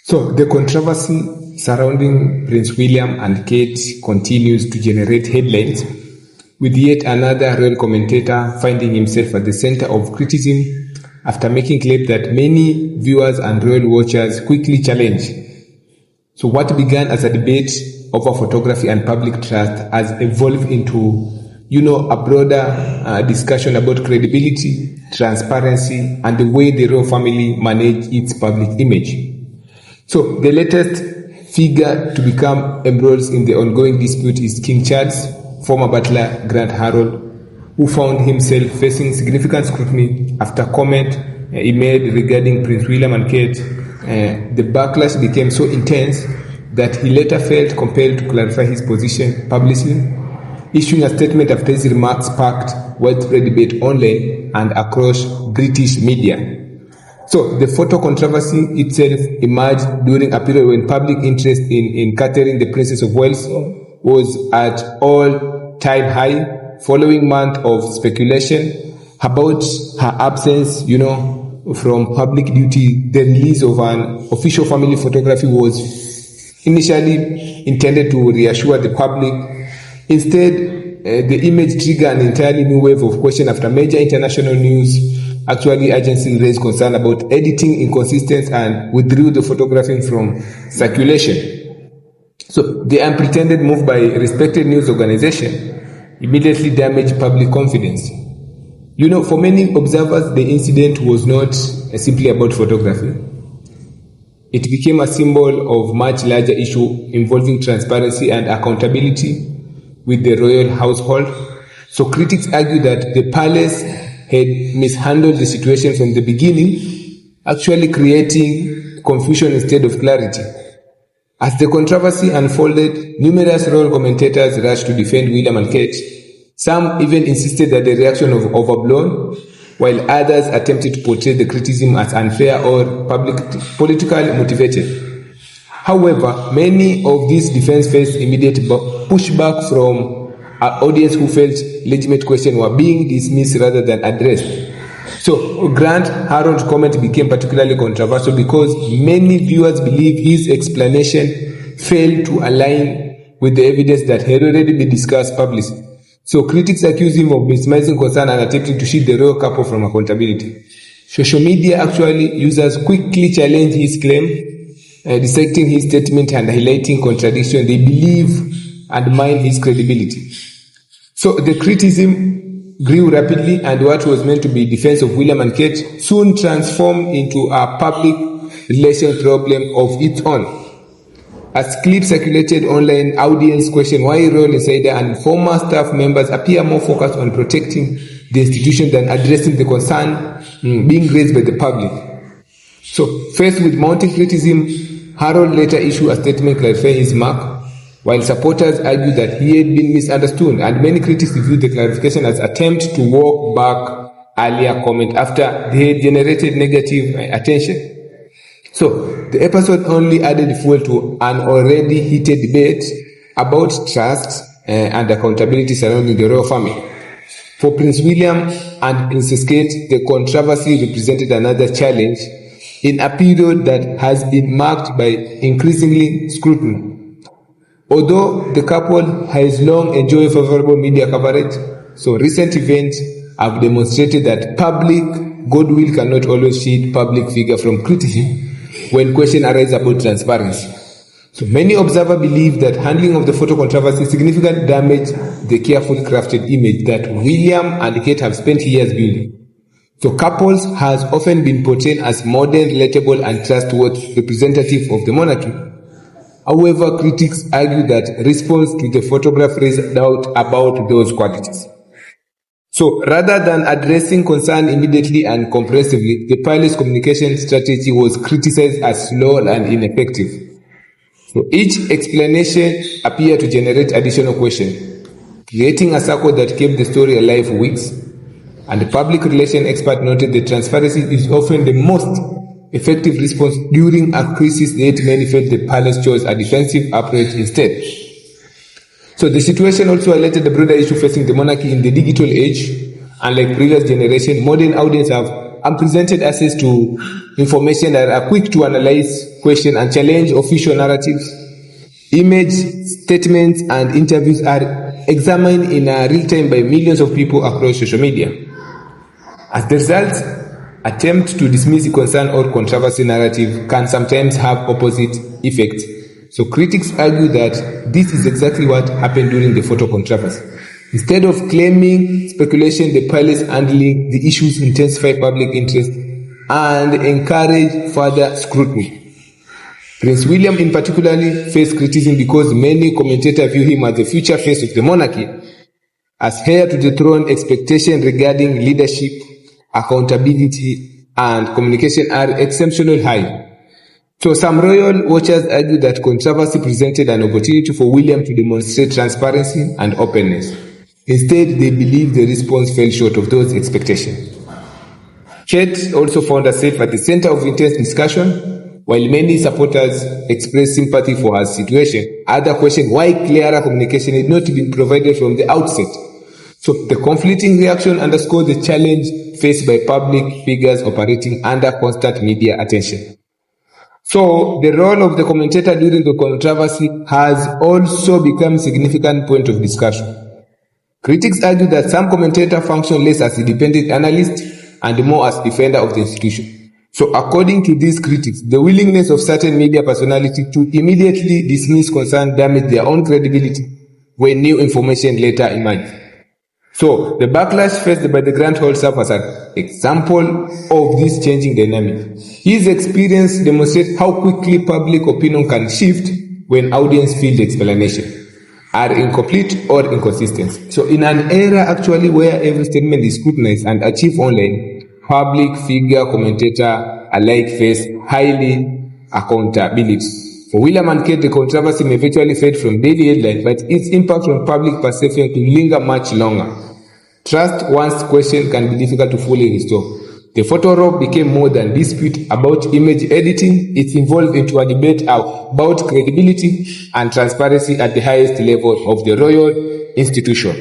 So the controversy surrounding Prince William and Kate continues to generate headlines, with yet another royal commentator finding himself at the center of criticism after making claims that many viewers and royal watchers quickly challenge. So what began as a debate over photography and public trust has evolved into, a broader discussion about credibility, transparency, and the way the royal family manage its public image. So the latest figure to become embroiled in the ongoing dispute is King Charles' former butler Grant Harold, who found himself facing significant scrutiny after comment he made regarding Prince William and Kate. The backlash became so intense that he later felt compelled to clarify his position publicly, issuing a statement after his remarks sparked widespread debate online and across British media. So the photo controversy itself emerged during a period when public interest in Catherine, the Princess of Wales, was at all-time high, following months of speculation about her absence, from public duty. The release of an official family photography was initially intended to reassure the public. Instead, the image triggered an entirely new wave of questions after major international news agencies raised concern about editing inconsistencies and withdrew the photography from circulation. So the unpretended move by a respected news organization immediately damaged public confidence. For many observers, the incident was not simply about photography. It became a symbol of much larger issue involving transparency and accountability with the royal household. So critics argue that the palace had mishandled the situation from the beginning, actually creating confusion instead of clarity. As the controversy unfolded, numerous royal commentators rushed to defend William and Kate. Some even insisted that the reaction was overblown, while others attempted to portray the criticism as unfair or politically motivated. However, many of these defenses faced immediate pushback from an audience who felt legitimate questions were being dismissed rather than addressed. So Grant Harold's comment became particularly controversial because many viewers believe his explanation failed to align with the evidence that had already been discussed publicly. So critics accuse him of minimizing concern and attempting to shield the royal couple from accountability. Social media users quickly challenged his claim, dissecting his statement and highlighting contradictions they believe undermine his credibility. So the criticism grew rapidly, and what was meant to be defense of William and Kate soon transformed into a public relations problem of its own. As clips circulated online, audience questioned why royal insider and former staff members appear more focused on protecting the institution than addressing the concern being raised by the public. So, faced with mounting criticism, Harold later issued a statement clarifying his mark, while supporters argued that he had been misunderstood, and many critics viewed the clarification as an attempt to walk back earlier comment after they had generated negative attention. So, the episode only added fuel to an already heated debate about trust and accountability surrounding the royal family. For Prince William and Princess Kate, the controversy represented another challenge in a period that has been marked by increasingly scrutiny. Although the couple has long enjoyed favorable media coverage, so recent events have demonstrated that public goodwill cannot always shield public figures from criticism when questions arise about transparency. So many observers believe that handling of the photo controversy significantly damaged the carefully crafted image that William and Kate have spent years building. So couples has often been portrayed as modern, relatable, and trustworthy representative of the monarchy. However, critics argue that response to the photograph raised doubt about those qualities. So, rather than addressing concern immediately and comprehensively, the palace communication strategy was criticized as slow and ineffective. So, each explanation appeared to generate additional questions, creating a circle that kept the story alive for weeks. And the public relations expert noted that transparency is often the most effective response during a crisis, yet many felt the palace chose a defensive approach instead. So the situation also highlighted the broader issue facing the monarchy in the digital age. Unlike previous generations, modern audiences have unprecedented access to information that are quick to analyze, question, and challenge official narratives. Image, statements, and interviews are examined in real time by millions of people across social media. As the result, attempts to dismiss the concern or controversy narrative can sometimes have opposite effects. So critics argue that this is exactly what happened during the photo controversy. Instead of claiming speculation, the pilots handling the issues intensify public interest and encourage further scrutiny. Prince William in particular faced criticism because many commentators view him as the future face of the monarchy. As heir to the throne, expectations regarding leadership, accountability, and communication are exceptionally high. So some royal watchers argue that controversy presented an opportunity for William to demonstrate transparency and openness. Instead, they believe the response fell short of those expectations. Kate also found herself at the center of intense discussion. While many supporters expressed sympathy for her situation, others questioned why clearer communication had not been provided from the outset. So the conflicting reaction underscored the challenge faced by public figures operating under constant media attention. So the role of the commentator during the controversy has also become a significant point of discussion. Critics argue that some commentators function less as independent analysts and more as defender of the institution. So according to these critics, the willingness of certain media personalities to immediately dismiss concern damage their own credibility when new information later emerges. So the backlash faced by the grant holder was an example of this changing dynamic. His experience demonstrates how quickly public opinion can shift when audience feel the explanation are incomplete or inconsistent. So in an era actually where every statement is scrutinized and achieved online, public figure, commentator alike face highly accountability. For William and Kate, the controversy may virtually fade from daily headlines, but its impact on public perception can linger much longer. Trust once questioned can be difficult to fully restore. The photo row became more than dispute about image editing. It evolved into a debate about credibility and transparency at the highest level of the royal institution.